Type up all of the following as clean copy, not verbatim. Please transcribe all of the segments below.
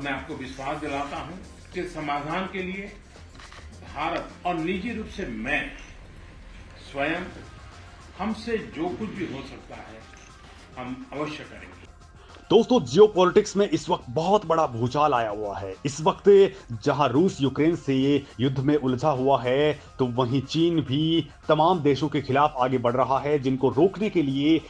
मैं आपको विश्वास दिलाता हूं कि समाधान के लिए भारत और निजी रूप से मैं स्वयं हमसे जो कुछ भी हो सकता है हम अवश्य करेंगे। दोस्तों, जियोपॉलिटिक्स में इस वक्त बहुत बड़ा भूचाल आया हुआ है। इस वक्त जहां रूस यूक्रेन से युद्ध में उलझा हुआ है, तो वहीं चीन भी तमाम देशों के खिलाफ आगे बढ़ रहा है, जिनको रोकने के लिए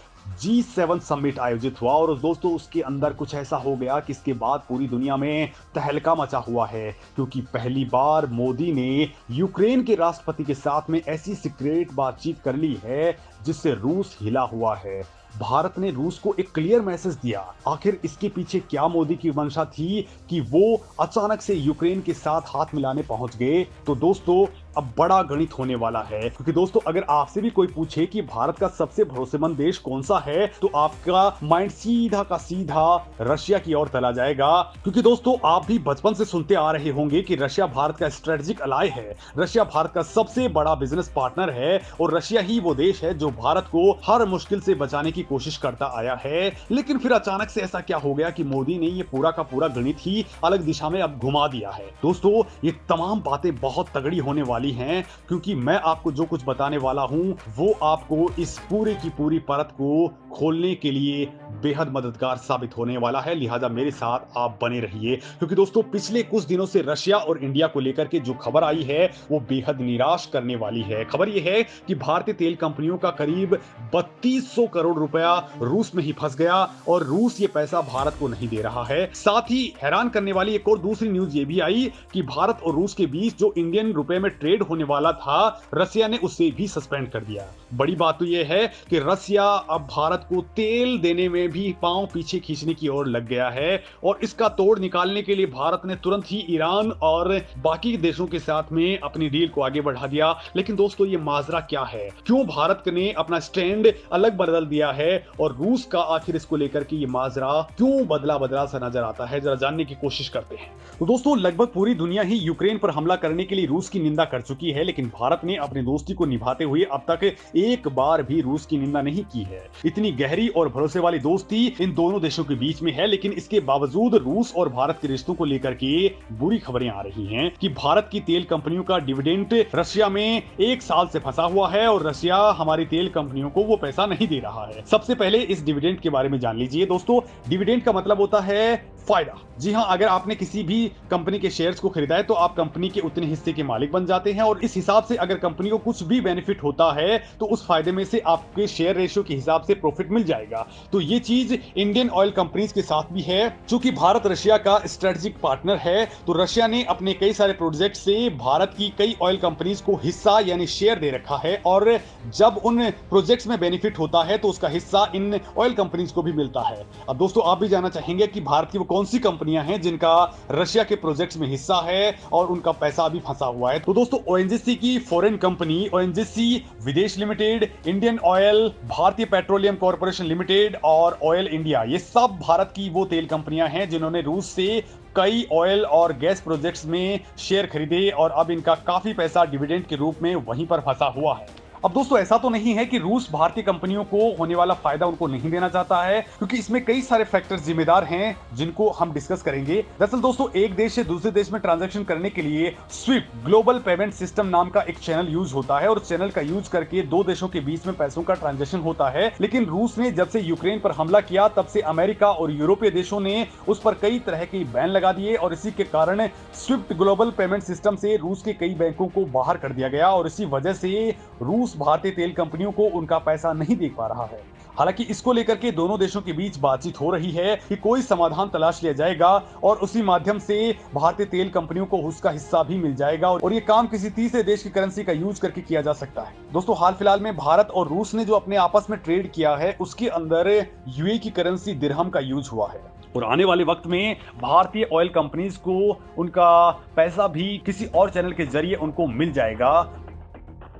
G7 समिट आयोजित हुआ। और दोस्तों, उसके अंदर कुछ ऐसा हो गया कि इसके बाद पूरी दुनिया में तहलका मचा हुआ है, क्योंकि पहली बार मोदी ने यूक्रेन के राष्ट्रपति के साथ में ऐसी सीक्रेट बातचीत कर ली है जिससे रूस हिला हुआ है। भारत ने रूस को एक क्लियर मैसेज दिया। आखिर इसके पीछे क्या मोदी की मंशा थी कि वो अचानक से यूक्रेन के साथ हाथ मिलाने पहुंच गए? तो दोस्तों, अब बड़ा गणित होने वाला है, क्योंकि दोस्तों अगर आपसे भी कोई पूछे कि भारत का सबसे भरोसेमंद देश कौन सा है, तो आपका माइंड सीधा का सीधा रशिया की ओर चला जाएगा। क्योंकि दोस्तों, आप भी बचपन से सुनते आ रहे होंगे कि रशिया भारत का स्ट्रेटेजिक अलाय है, रशिया भारत का सबसे बड़ा बिजनेस पार्टनर है, और रशिया ही वो देश है जो भारत को हर मुश्किल से बचाने की कोशिश करता आया है। लेकिन फिर अचानक से ऐसा क्या हो गया कि मोदी ने ये पूरा का पूरा गणित ही अलग दिशा में अब घुमा दिया है। दोस्तों, ये तमाम बातें बहुत तगड़ी होने वाली हैं, क्योंकि मैं आपको जो कुछ बताने वाला हूं वो आपको इस पूरे की पूरी परत को खोलने के लिए बेहद मददगार साबित होने वाला है। लिहाजा मेरे साथ आप बने रहिए, क्योंकि दोस्तों पिछले कुछ दिनों से रशिया और इंडिया को लेकर के जो खबर आई है वो बेहद निराश करने वाली है। खबर यह है कि भारतीय तेल कंपनियों का करीब 3200 करोड़ रुपया रूस में ही फंस गया, और रूस ये पैसा भारत को नहीं दे रहा है। साथ ही हैरान करने वाली एक और दूसरी न्यूज ये भी आई कि भारत और रूस के बीच जो इंडियन रुपए में ट्रेड होने वाला था, रसिया ने उसे भी सस्पेंड कर दिया। बड़ी बात तो यह है कि रसिया अब भारत को तेल देने में भी पांव पीछे खींचने की ओर लग गया है, और इसका तोड़ निकालने के लिए भारत ने तुरंत ही ईरान और बाकी देशों के साथ में अपनी डील को आगे बढ़ा दिया। लेकिन दोस्तों, ये माजरा क्या है? क्यों भारत ने अपना स्टैंड अलग बदल दिया है, और रूस का आखिर इसको लेकर के ये माजरा क्यों बदला बदला सा नजर आता है? जरा जानने की कोशिश करते हैं। तो दोस्तों, लगभग पूरी दुनिया ही यूक्रेन पर हमला करने के लिए रूस की निंदा कर चुकी है, लेकिन भारत ने अपनी दोस्ती को निभाते हुए अब तक एक बार भी रूस की निंदा नहीं की है। इतनी गहरी और भरोसे वाली दोस्ती इन दोनों देशों के बीच में है, लेकिन इसके बावजूद रूस और भारत के रिश्तों को लेकर के बुरी खबरें आ रही हैं कि भारत की तेल कंपनियों का डिविडेंड रशिया में 1 साल से फंसा हुआ है, और रशिया हमारी तेल कंपनियों को वो पैसा नहीं दे रहा है। सबसे पहले इस डिविडेंड के बारे में जान लीजिए। दोस्तों, डिविडेंड का मतलब होता है फायदा। जी हां, अगर आपने किसी भी कंपनी के शेयर्स को खरीदा है तो आप कंपनी के उतने हिस्से के मालिक बन जाते हैं, और इस हिसाब से अगर कंपनी को कुछ भी बेनिफिट होता है तो उस फायदे में से आपके शेयर रेशियो के हिसाब से प्रॉफिट मिल जाएगा। तो ये चीज इंडियन ऑयल कंपनीज के साथ भी है। चूंकि भारत रशिया का स्ट्रेटेजिक पार्टनर है, तो रशिया ने अपने कई सारे प्रोजेक्ट से भारत की कई ऑयल कंपनीज को हिस्सा यानी शेयर दे रखा है, और जब उन प्रोजेक्ट्स में बेनिफिट होता है तो उसका हिस्सा इन ऑयल कंपनीज को भी मिलता है। अब दोस्तों, आप भी जानना चाहेंगे कि भारत की वो कौन सी कंपनियां हैं जिनका रशिया के प्रोजेक्ट्स में हिस्सा है और उनका पैसा अभी फंसा हुआ है। तो दोस्तों, ओएनजीसी की फॉरेन कंपनी ओएनजीसी विदेश लिमिटेड, इंडियन ऑयल, भारतीय पेट्रोलियम कॉर्पोरेशन लिमिटेड और ऑयल इंडिया, ये सब भारत की वो तेल कंपनियां हैं जिन्होंने रूस से कई ऑयल और गैस प्रोजेक्ट्स में शेयर खरीदे, और अब इनका काफी पैसा डिविडेंड के रूप में वहीं पर फंसा हुआ है। अब दोस्तों, ऐसा तो नहीं है कि रूस भारतीय कंपनियों को होने वाला फायदा उनको नहीं देना चाहता है, क्योंकि इसमें कई सारे फैक्टर्स जिम्मेदार हैं जिनको हम डिस्कस करेंगे। दरअसल दोस्तों, एक देश से दूसरे देश में ट्रांजैक्शन करने के लिए स्विफ्ट ग्लोबल पेमेंट सिस्टम नाम का एक चैनल यूज होता है, और उस चैनल का यूज करके दो देशों के बीच में पैसों का ट्रांजैक्शन होता है। लेकिन रूस ने जब से यूक्रेन पर हमला किया, तब से अमेरिका और यूरोपीय देशों ने उस पर कई तरह के बैन लगा दिए, और इसी के कारण स्विफ्ट ग्लोबल पेमेंट सिस्टम से रूस के कई बैंकों को बाहर कर दिया गया, और इसी वजह से रूस भारतीय तेल कंपनियों को उनका पैसा नहीं दे पा रहा है। हालांकि इसको लेकर के दोनों देशों के बीच बातचीत हो रही है कि कोई समाधान तलाश लिया जाएगा, और उसी माध्यम से भारतीय तेल कंपनियों को उसका हिस्सा भी मिल जाएगा, और ये काम किसी तीसरे देश की करेंसी का यूज करके किया जा सकता है। दोस्तों, हाल फिलहाल में भारत और रूस ने जो अपने आपस में ट्रेड किया है, उसके अंदर यूएई की करेंसी दिरहम का यूज हुआ है, और आने वाले वक्त में भारतीय ऑयल कंपनीज को उनका पैसा भी किसी और चैनल के जरिए उनको मिल जाएगा,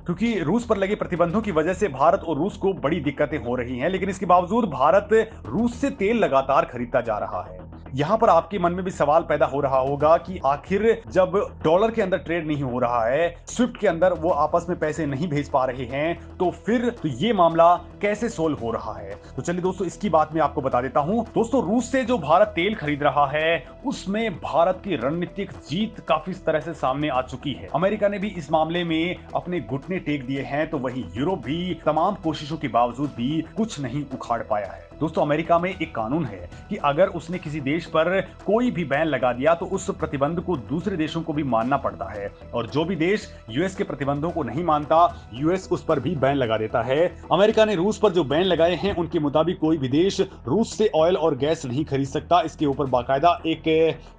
क्योंकि रूस पर लगे प्रतिबंधों की वजह से भारत और रूस को बड़ी दिक्कतें हो रही हैं। लेकिन इसके बावजूद भारत रूस से तेल लगातार खरीदता जा रहा है। यहाँ पर आपके मन में भी सवाल पैदा हो रहा होगा कि आखिर जब डॉलर के अंदर ट्रेड नहीं हो रहा है, स्विफ्ट के अंदर वो आपस में पैसे नहीं भेज पा रहे हैं, तो फिर तो ये मामला कैसे सोल्व हो रहा है? तो चलिए दोस्तों, इसकी बात मैं आपको बता देता हूं। दोस्तों, रूस से जो भारत तेल खरीद रहा है उसमें भारत की रणनीतिक जीत काफी तरह से सामने आ चुकी है। अमेरिका ने भी इस मामले में अपने घुटने टेक दिए हैं, तो वही यूरोप भी तमाम कोशिशों के बावजूद भी कुछ नहीं उखाड़ पाया है। दोस्तों, अमेरिका में एक कानून है कि अगर उसने किसी देश पर कोई भी बैन लगा दिया तो उस प्रतिबंध को दूसरे देशों को भी मानना पड़ता है, और जो भी देश यूएस के प्रतिबंधों को नहीं मानता, यूएस उस पर भी बैन लगा देता है। अमेरिका ने रूस पर जो बैन लगाए हैं उनके मुताबिक कोई भी देश रूस से ऑयल और गैस नहीं खरीद सकता। इसके ऊपर बाकायदा एक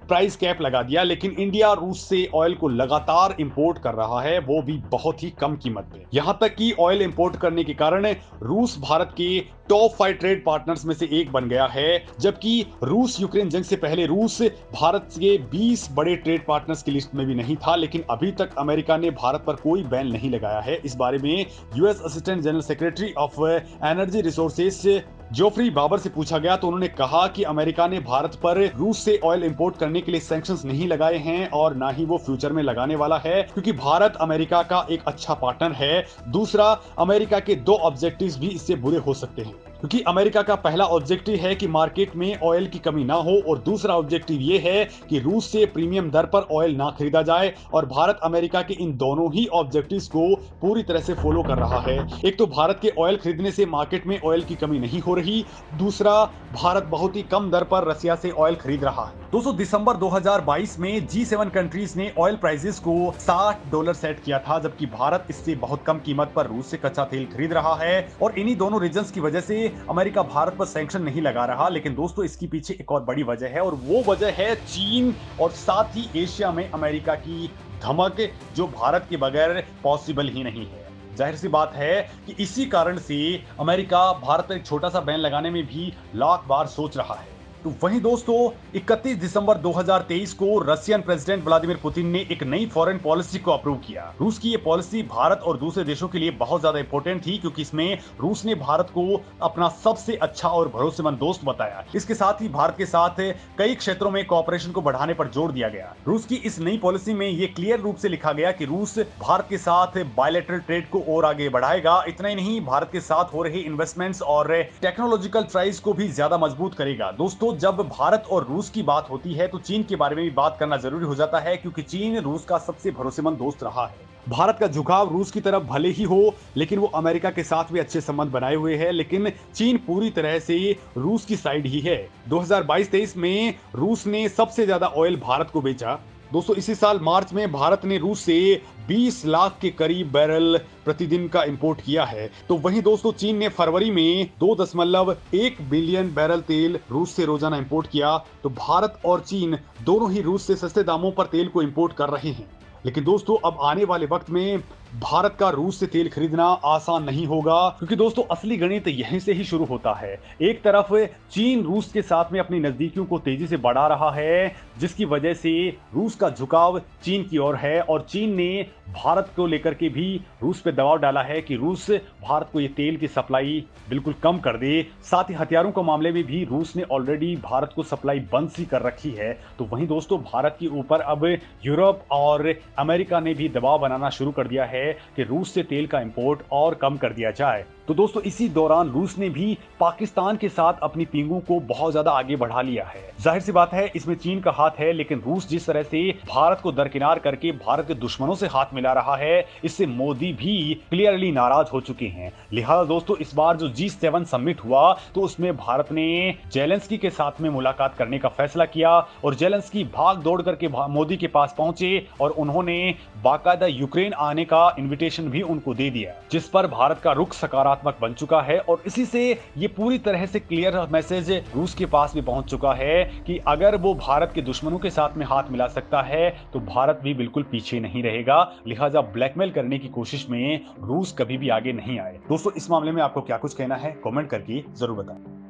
प्राइस कैप लगा दिया, लेकिन इंडिया रूस से ऑयल को लगातार इंपोर्ट कर रहा है, वो भी बहुत ही कम कीमत पे। यहां तक कि ऑयल इंपोर्ट करने के कारण रूस भारत के टॉप 5 ट्रेड पार्टनर्स में से एक बन गया है, जबकि रूस यूक्रेन जंग से पहले रूस भारत के 20 बड़े ट्रेड पार्टनर्स की लिस्ट में भी नहीं था। लेकिन अभी तक अमेरिका ने भारत पर कोई बैन नहीं लगाया है। इस बारे में US assistant general secretary of energy resources Geoffrey बाबर से पूछा गया तो उन्होंने कहा कि अमेरिका ने भारत पर रूस से ऑयल इंपोर्ट करने के लिए सैंक्शंस नहीं लगाए हैं और ना ही वो फ्यूचर में लगाने वाला है, क्योंकि भारत अमेरिका का एक अच्छा पार्टनर है। दूसरा, अमेरिका के 2 ऑब्जेक्टिव्स भी इससे बुरे हो सकते हैं, क्योंकि अमेरिका का पहला ऑब्जेक्टिव है कि मार्केट में ऑयल की कमी ना हो, और दूसरा ऑब्जेक्टिव ये है कि रूस से प्रीमियम दर पर ऑयल ना खरीदा जाए। और भारत अमेरिका के इन दोनों ही ऑब्जेक्टिव्स को पूरी तरह से फॉलो कर रहा है। एक तो भारत के ऑयल खरीदने से मार्केट में ऑयल की कमी नहीं हो रही, दूसरा भारत बहुत ही कम दर पर रसिया से ऑयल खरीद रहा है। दोस्तों, दिसंबर 2022 में G7 कंट्रीज ने ऑयल प्राइसेस को $60 सेट किया था, जबकि भारत इससे बहुत कम कीमत पर रूस से कच्चा तेल खरीद रहा है। और इन्हीं दोनों रीजंस की वजह से अमेरिका भारत पर सैंक्शन नहीं लगा रहा। लेकिन दोस्तों, इसकी पीछे एक और बड़ी वजह है, और वो वजह है चीन और साथ ही एशिया में अमेरिका की धमक, जो भारत के बगैर पॉसिबल ही नहीं है। जाहिर सी बात है कि इसी कारण से अमेरिका भारत पर एक छोटा सा बैन लगाने में भी लाख बार सोच रहा है। तो वहीं दोस्तों, 31 दिसंबर 2023 को रशियन प्रेसिडेंट व्लादिमीर पुतिन ने एक नई फॉरेन पॉलिसी को अप्रूव किया। रूस की ये पॉलिसी भारत और दूसरे देशों के लिए बहुत ज्यादा इंपॉर्टेंट थी, क्योंकि इसमें रूस ने भारत को अपना सबसे अच्छा और भरोसेमंद दोस्त बताया। इसके साथ ही भारत के साथ कई क्षेत्रों में कोऑपरेशन को बढ़ाने पर जोर दिया गया। रूस की इस नई पॉलिसी में ये क्लियर रूप से लिखा गया कि रूस भारत के साथ बायलैटरल ट्रेड को और आगे बढ़ाएगा। इतना ही नहीं, भारत के साथ हो रहे इन्वेस्टमेंट्स और टेक्नोलॉजिकल ट्राइज को भी ज्यादा मजबूत करेगा। दोस्तों, जब भारत और रूस की बात होती है तो चीन के बारे में भी बात करना जरूरी हो जाता है, क्योंकि चीन रूस का सबसे भरोसेमंद दोस्त रहा है। भारत का झुकाव रूस की तरफ भले ही हो, लेकिन वो अमेरिका के साथ भी अच्छे संबंध बनाए हुए है, लेकिन चीन पूरी तरह से रूस की साइड ही है। 2022-23 में रूस ने सबसे ज्यादा ऑयल भारत को बेचा। दोस्तों, इसी साल मार्च में भारत ने रूस से 20 लाख के करीब बैरल प्रतिदिन का इंपोर्ट किया है। तो वहीं दोस्तों, चीन ने फरवरी में 2.1 बिलियन बैरल तेल रूस से रोजाना इंपोर्ट किया। तो भारत और चीन दोनों ही रूस से सस्ते दामों पर तेल को इंपोर्ट कर रहे हैं। लेकिन दोस्तों, अब आने वाले वक्त में भारत का रूस से तेल खरीदना आसान नहीं होगा, क्योंकि दोस्तों असली गणित यहीं से ही शुरू होता है। एक तरफ चीन रूस के साथ में अपनी नजदीकियों को तेजी से बढ़ा रहा है, जिसकी वजह से रूस का झुकाव चीन की ओर है, और चीन ने भारत को लेकर के भी रूस पे दबाव डाला है कि रूस भारत को ये तेल की सप्लाई बिल्कुल कम कर दे। साथ ही हथियारों के मामले में भी रूस ने ऑलरेडी भारत को सप्लाई बंद सी कर रखी है। तो वहीं दोस्तों, भारत के ऊपर अब यूरोप और अमेरिका ने भी दबाव बनाना शुरू कर दिया है कि रूस से तेल का इंपोर्ट और कम कर दिया जाए। तो दोस्तों, इसी दौरान रूस ने भी पाकिस्तान के साथ अपनी पींगों को बहुत ज्यादा आगे बढ़ा लिया है। जाहिर सी बात है, इसमें चीन का हाथ है, लेकिन रूस जिस तरह से भारत को दरकिनार करके भारत के दुश्मनों से हाथ मिला रहा है, इससे मोदी भी क्लियरली नाराज हो चुके हैं। लिहाजा दोस्तों, इस बार जो G7 समिट हुआ तो उसमें भारत ने जेलेंस्की के साथ में मुलाकात करने का फैसला किया, और जेलेंस्की भाग दौड़ करके मोदी के पास पहुंचे और उन्होंने बाकायदा यूक्रेन आने का इन्विटेशन भी उनको दे दिया, जिस पर भारत का रुख सकारात्मक बन चुका है। और इसी से ये पूरी तरह से क्लियर मैसेज रूस के पास भी पहुंच चुका है कि अगर वो भारत के दुश्मनों के साथ में हाथ मिला सकता है तो भारत भी बिल्कुल पीछे नहीं रहेगा। लिहाजा ब्लैकमेल करने की कोशिश में रूस कभी भी आगे नहीं आए। दोस्तों, इस मामले में आपको क्या कुछ कहना है, कमेंट करके जरूर बताएं।